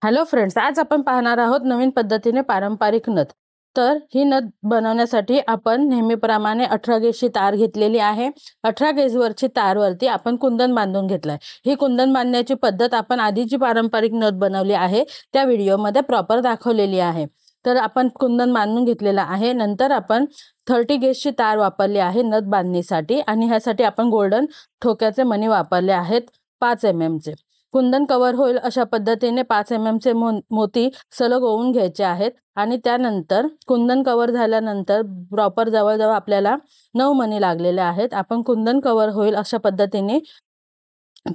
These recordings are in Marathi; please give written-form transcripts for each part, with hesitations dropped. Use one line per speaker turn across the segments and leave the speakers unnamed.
हॅलो फ्रेंड्स, आज आपण पाहणार आहोत नवीन पद्धतीने पारंपरिक नथ। तर ही नथ बनवण्यासाठी आपण नेहमीप्रमाणे 18 गेजची तार घेतलेली आहे। 18 गेजवरची तारवरती आपण कुंदन बांधून घेतलाय। ही कुंदन बांधण्याची पद्धत आपण आधीची पारंपरिक नथ बनवली आहे त्या व्हिडिओमध्ये प्रॉपर दाखवलेली आहे। तर आपण कुंदन बांधून घेतलेला आहे। नंतर आपण 30 गेजची तार वापरली आहे नथ बांधणीसाठी आणि ह्यासाठी आपण गोल्डन ठोक्याचे मणी वापरले आहेत 5 mm चे। कुंदन कव्हर होईल अशा पद्धतीने 5 mm चे मोती सलग ओवून घ्यायचे आहेत आणि त्यानंतर कुंदन कव्हर झाल्यानंतर प्रॉपर जवळजवळ आपल्याला 9 मणी लागलेले आहेत। आपण कुंदन कव्हर होईल अशा पद्धतीने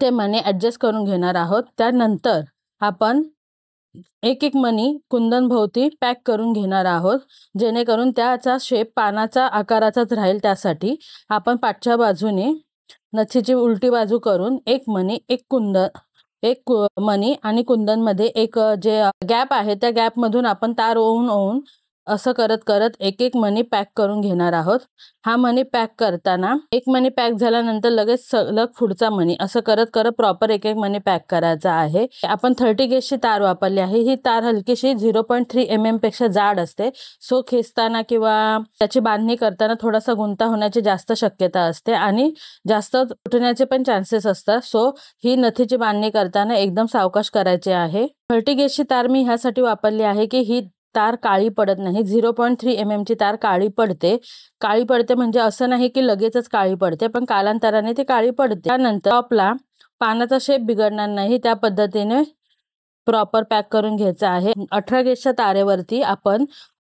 ते मणी ॲडजस्ट करून घेणार आहोत। त्यानंतर आपण एक एक मणी कुंदन भोवती पॅक करून घेणार आहोत, जेणेकरून त्याचा शेप पानाचा आकाराचाच राहील। त्यासाठी आपण पाठच्या बाजूने नथीची उलटी बाजू करून एक मणी आणि कुंदन मध्ये एक जे गॅप आहे त्या गॅप मधून आपण तार ओवून असं करत करत एक एक मणी पॅक करून घेणार आहोत। हा मणी पॅक करताना एक मणी पॅक झाल्यानंतर लगेच सलग पुढचा मणी असं करत करत प्रॉपर एक एक मणी पॅक करायचा आहे। आपण 30 गेजची तार वापरली आहे। ही तार हलकीशी 0.3 mm पेक्षा जाड असते, सो खेचताना किंवा त्याची बांधणी करताना थोडासा गुंता होण्याची जास्त शक्यता असते आणि जास्त तुटण्याचे पण चान्सेस असतात। सो ही नथीची बांधणी करताना एकदम सावकाश करायची आहे। 30 गेजची तार मी ह्यासाठी वापरली आहे की ही तार काळी पडत नाही। 0.3 mm ची तार काळी पडते म्हणजे असं नाही की लगेचच काळी पडते, पण कालांतराने ती काळी पडते। त्यानंतर आपला पानाचा शेप बिघडणार नाही त्या पद्धतीने प्रॉपर पॅक करून घ्यायचा आहे। 18 गेजच्या तारेवरती आपण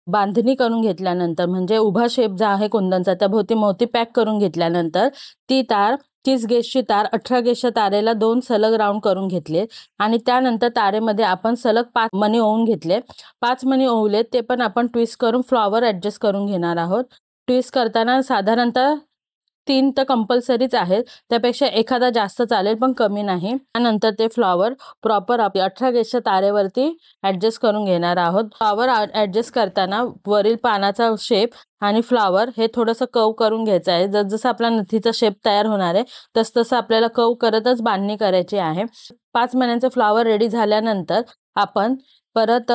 बांधणी करून घेतल्यानंतर म्हणजे उभा शेप जो आहे कुंदनचा त्या भोवती मोती पॅक करून घेतल्यानंतर ती तार 30 गेजची तार 18 गेजच्या तारेला 2 सलग राऊंड करून घेतले आणि त्यानंतर तारेमध्ये आपण सलग 5 मणी ओवून घेतले। 5 मणी ओवले ते पण आपण ट्विस्ट करून फ्लॉवर ॲडजस्ट करून घेणार आहोत। ट्विस्ट करताना साधारणतः 3 तर कंपल्सरीच आहेत, त्यापेक्षा एखादा जास्त चालेल पण कमी नाही। त्यानंतर ते फ्लॉवर प्रॉपर आपल्या 18 गेजच्या तारेवरती ॲडजस्ट करून घेणार आहोत। फ्लॉवर ॲडजस्ट करताना वरील पानाचा शेप आणि फ्लॉवर हे थोडंसं कर्व करून घ्यायचं आहे। जसं आपला नथीचा शेप तयार होणार आहे तसं आपल्याला कर्व करतच बांधणी करायची आहे। 5 मण्यांचे फ्लॉवर रेडी झाल्यानंतर आपण परत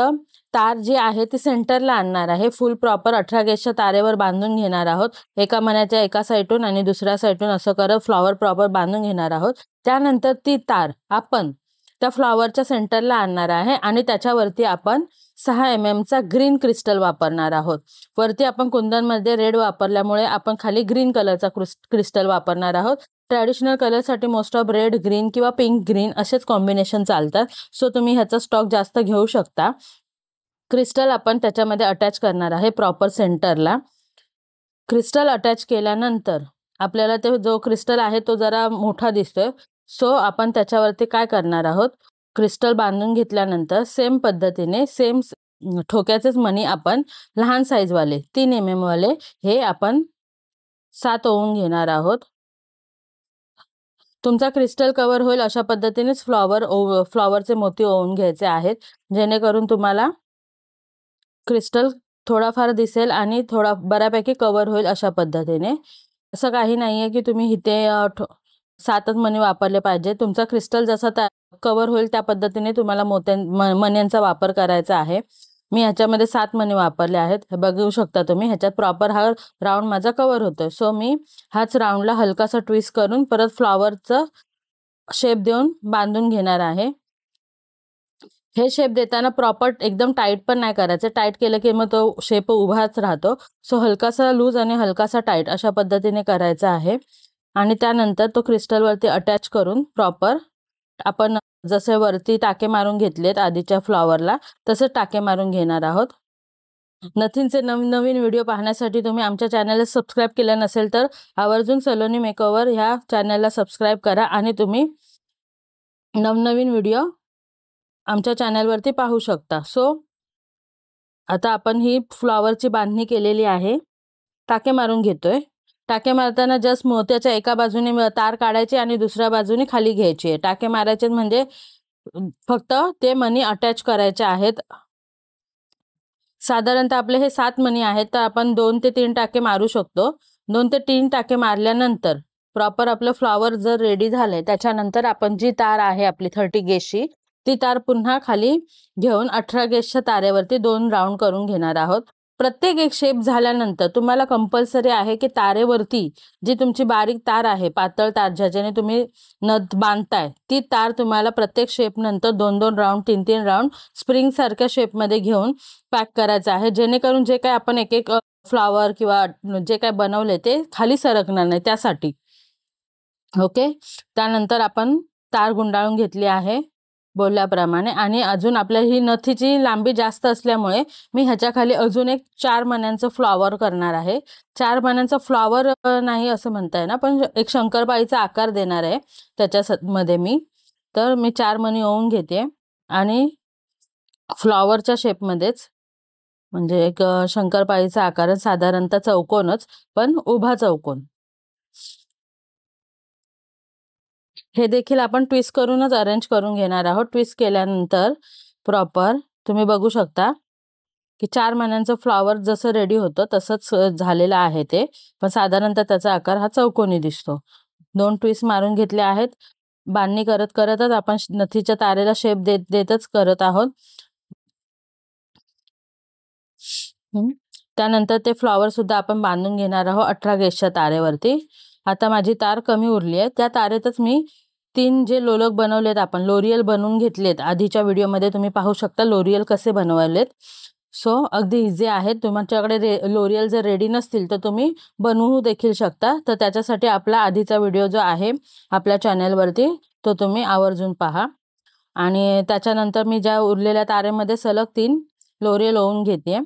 तार जी आहे ती सेंटरला आणणार आहे। फुल प्रॉपर 18 गेजच्या तारेवर बांधून घेणार आहोत। एका मण्याच्या एका साईडून आणि दुसऱ्या साईडून असं करत फ्लॉवर प्रॉपर बांधून घेणार आहोत। त्यानंतर ती तार आपण त्या फ्लॉवरच्या सेंटरला आणणार आहे आणि त्याच्यावरती आपण 6 mm चा ग्रीन क्रिस्टल वापरणार आहोत। वरती आपण कुंदनमध्ये रेड वापरल्यामुळे आपण खाली ग्रीन कलरचा क्रिस्टल वापरणार आहोत। ट्रॅडिशनल कलरसाठी मोस्ट ऑफ रेड ग्रीन किंवा पिंक ग्रीन असेच कॉम्बिनेशन चालतात, सो तुम्ही ह्याचा स्टॉक जास्त घेऊ शकता। क्रिस्टल आपण त्याच्यामध्ये अटॅच करणार आहे प्रॉपर सेंटरला। क्रिस्टल अटॅच केल्यानंतर आपल्याला ते जो क्रिस्टल आहे तो जरा मोठा दिसतोय, सो आपण त्याच्यावरती काय करणार आहोत, क्रिस्टल बांधून घेतल्यानंतर सेम पद्धतीने सेम ठोक्याचेच मणी आपण लहान साईज वाले 3 mm वाले हे आपण 7 ओवून घेणार आहोत। तुमचा क्रिस्टल कव्हर होईल अशा पद्धतीनेच फ्लॉवरचे मोती ओवून घ्यायचे आहेत, जेणेकरून तुम्हाला क्रिस्टल थोडाफार दिसेल आणि थोडा बऱ्यापैकी कव्हर होईल अशा पद्धतीने। असं काही नाहीये की तुम्ही इथे 7च मणी वापरले पाहिजे। तुमचा क्रिस्टल जसा कव्हर होईल त्या पद्धतीने तुम्हाला मण्यांचा वापर करायचा आहे। मी ह्याच्यामध्ये 7 मणी वापरले आहेत, हे बघू शकता तुम्ही। ह्याच्यात प्रॉपर हा राऊंड माझा कव्हर होतोय, सो मी हाच राऊंडला हलकासा ट्विस्ट करून परत फ्लॉवरचा शेप देऊन बांधून घेणार आहे। हे शेप देताना प्रॉपर एकदम टाईट पण नाही करायचं, टाईट केलं की मग तो शेप उभाच राहतो। सो हलकासा लूज आणि हलकासा टाईट अशा पद्धतीने करायचा आहे आणि त्यानंतर तो क्रिस्टलवरती अटॅच करून प्रॉपर आपण जसे वरती टाके मारून घेतलेत आधीच्या फ्लॉवरला तसे टाके मारून घेणार आहोत। नथींचे नवीन व्हिडिओ पाहण्यासाठी तुम्ही आमच्या चॅनलला सबस्क्राईब केलं नसेल तर आवर्जून सलोनी मेकओव्हर ह्या चॅनलला सबस्क्राईब करा आणि तुम्ही नवीन व्हिडिओ आमच्या चॅनलवरती पाहू शकता। सो आता आपण ही फ्लॉवरची बांधणी केलेली आहे, टाके मारून घेतोय। टाके मारताना जस्ट मोत्याच्या एका बाजूने तार काढायची आणि दुसऱ्या बाजूने खाली घ्यायची आहे। टाके मारायचे म्हणजे फक्त ते मणी अटॅच करायचे आहेत। साधारणतः आपले हे 7 मणी आहेत, तर आपण 2 ते 3 टाके मारू शकतो। 2 ते 3 टाके मारल्यानंतर प्रॉपर आपलं फ्लॉवर जर रेडी झालंय त्याच्यानंतर आपण जी तार आहे आपली 30 गेजची ती तार पुन्हा खाली घेऊन 18 गेजच्या तारेवरती 2 राऊंड करून घेणार आहोत. प्रत्येक एक शेप झाल्यानंतर तुम्हाला कंपल्सरी आहे की तारेवरती जी तुमची बारीक तार आहे, पातळ तार ज्याच्याने तुम्ही नथ बांधताय, ती तार तुम्हाला प्रत्येक शेप नंतर 2-2 राऊंड 3-3 राऊंड स्प्रिंग सारख्या शेपमध्ये घेऊन पॅक करायचं आहे, जेणेकरून जे काय आपण एक एक फ्लावर किंवा जे काय बनवले ते खाली सरकणार नाही त्यासाठी. ओके, त्यानंतर आपण तार गुंडाळून घेतली आहे बोलल्याप्रमाणे. आणि अजून आपल्या ही नथीची लांबी जास्त असल्यामुळे मी ह्याच्या खाली अजून एक 4 मण्यांचं फ्लॉवर करणार आहे. 4 मण्यांचं फ्लॉवर नाही असं म्हणता येणार, पण एक शंकरपाळीचा आकार देणार आहे त्याच्यामध्ये मी. तर मी 4 मणी ओवून घेते आणि फ्लॉवरच्या शेपमध्येच, म्हणजे एक शंकरपाळीचा आकार, साधारणतः चौकोनच पण उभा चौकोन. हे देखील आपण ट्विस्ट करूनच अरेंज करून घेणार आहोत. ट्विस्ट केल्यानंतर प्रॉपर तुम्ही बघू शकता की 4 मण्यांचं फ्लॉवर जसं रेडी होतं तसंच झालेलं आहे ते, पण साधारणतः त्याचा आकार हा चौकोनी दिसतो. 2 ट्विस्ट मारून घेतले आहेत. बांधणी करत करतच आपण नथीच्या तारेला शेप देतच करत आहोत. त्यानंतर ते फ्लॉवर सुद्धा आपण बांधून घेणार आहोत 18 गेजच्या तारेवरती. आता माझी तार कमी उरली आहे, त्या तारेतच मी 3 जे लोलक बनवलेत, आपण लोरियल बनवून घेतलेत. आधीच्या व्हिडिओमध्ये तुम्ही पाहू शकता लोरियल कसे बनवलेत. सो अगदी इझी आहे. तुमच्याकडे लोरियल जर रेडी नसतील तर तुम्ही बनवू देखील शकता. तर त्याच्यासाठी आपला आधीचा व्हिडिओ जो आहे आपल्या चॅनलवरती तो तुम्ही आवर्जून पहा. आणि त्याच्यानंतर मी ज्या उरलेल्या तारेमध्ये सलग 3 लोरियल ओवून घेते.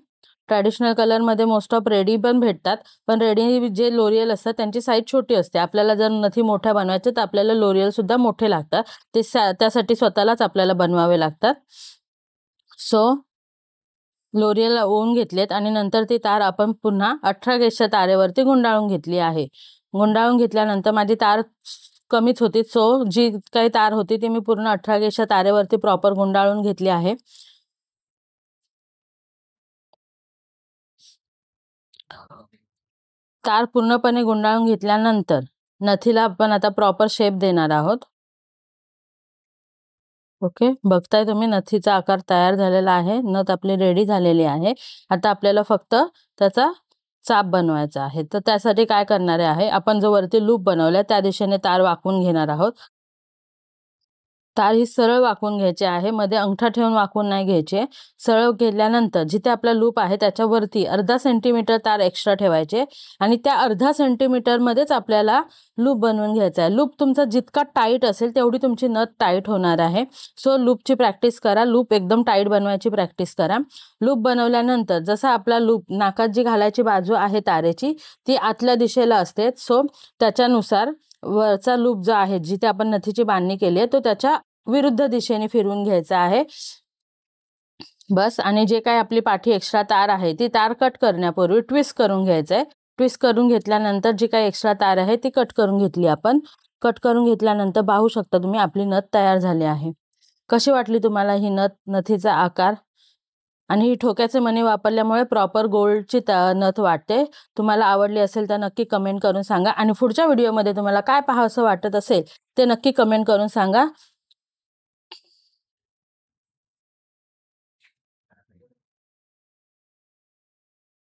ट्रॅडिशनल कलरमध्ये मोस्ट ऑफ रेडी पण भेटतात, पण रेडी जे लोरियल असतात त्यांची साईज छोटी असते. आपल्याला जर नथी मोठ्या बनवायच्या तर आपल्याला लोरियल सुद्धा मोठे लागतात, ते त्यासाठी स्वतःलाच आपल्याला बनवावे लागतात. सो लोरियल ओवून घेतलेत आणि नंतर ती तार आपण पुन्हा 18 गेजच्या तारेवरती गुंडाळून घेतली आहे. गुंडाळून घेतल्यानंतर माझी तार कमीच होती, सो जी काही तार होती ती मी पूर्ण 18 गेजच्या तारेवरती प्रॉपर गुंडाळून घेतली आहे. तार पूर्णपणे गुंडाळून घेतल्यानंतर नथीला आपण आता प्रॉपर शेप देणार आहोत. ओके, बघताय तुम्ही नथीचा आकार तयार झालेला आहे. नथ आपली रेडी झालेली आहे. आता आपल्याला फक्त त्याचा चाप बनवायचा आहे. तर त्यासाठी काय करणार आहे, आपण जो वरती लूप बनवलाय त्या दिशेने तार वाकवून घेणार आहोत. तार ही सरळ वाकवून घ्यायची आहे, मध्ये अंगठा ठेवून वाकवून नाही घ्यायचे. सरळ केल्यानंतर जिथे आपला लूप आहे त्याच्यावरती अर्धा सेंटीमीटर तार एक्स्ट्रा ठेवायचे आणि त्या अर्धा सेंटीमीटरमध्येच आपल्याला लूप बनवून घ्यायचा आहे. लूप तुमचा जितका टाईट असेल तेवढी तुमची नथ टाईट होणार आहे. सो लूपची प्रॅक्टिस करा, लूप एकदम टाईट बनवायची प्रॅक्टिस करा. लूप बनवल्यानंतर जसा आपला लूप नाकात जी घालायची बाजू आहे तारेची ती आतल्या दिशेला असते, सो त्याच्यानुसार वरचा लूप जो आहे जिथे आपण नथीची बांधणी केली आहे तो त्याच्या विरुद्ध दिशेने फिरवून घ्यायचा आहे बस. आणि जे काय आपली पाठी एक्स्ट्रा तार आहे ती तार कट करण्यापूर्वी ट्विस्ट करून घ्यायचंय. ट्विस्ट करून घेतल्यानंतर जी काही एक्स्ट्रा तार आहे ती कट करून घेतली आपण. कट करून घेतल्यानंतर पाहू शकता तुम्ही आपली नथ तयार झाली आहे. कशी वाटली तुम्हाला ही नथीचा आकार? आणि ही ठोक्याचे मणी वापरल्यामुळे प्रॉपर गोल्डची नथ वाटते. तुम्हाला आवडली असेल तर नक्की कमेंट करून सांगा आणि पुढच्या व्हिडिओमध्ये तुम्हाला काय पाहावंसं वाटत असेल ते नक्की कमेंट करून सांगा.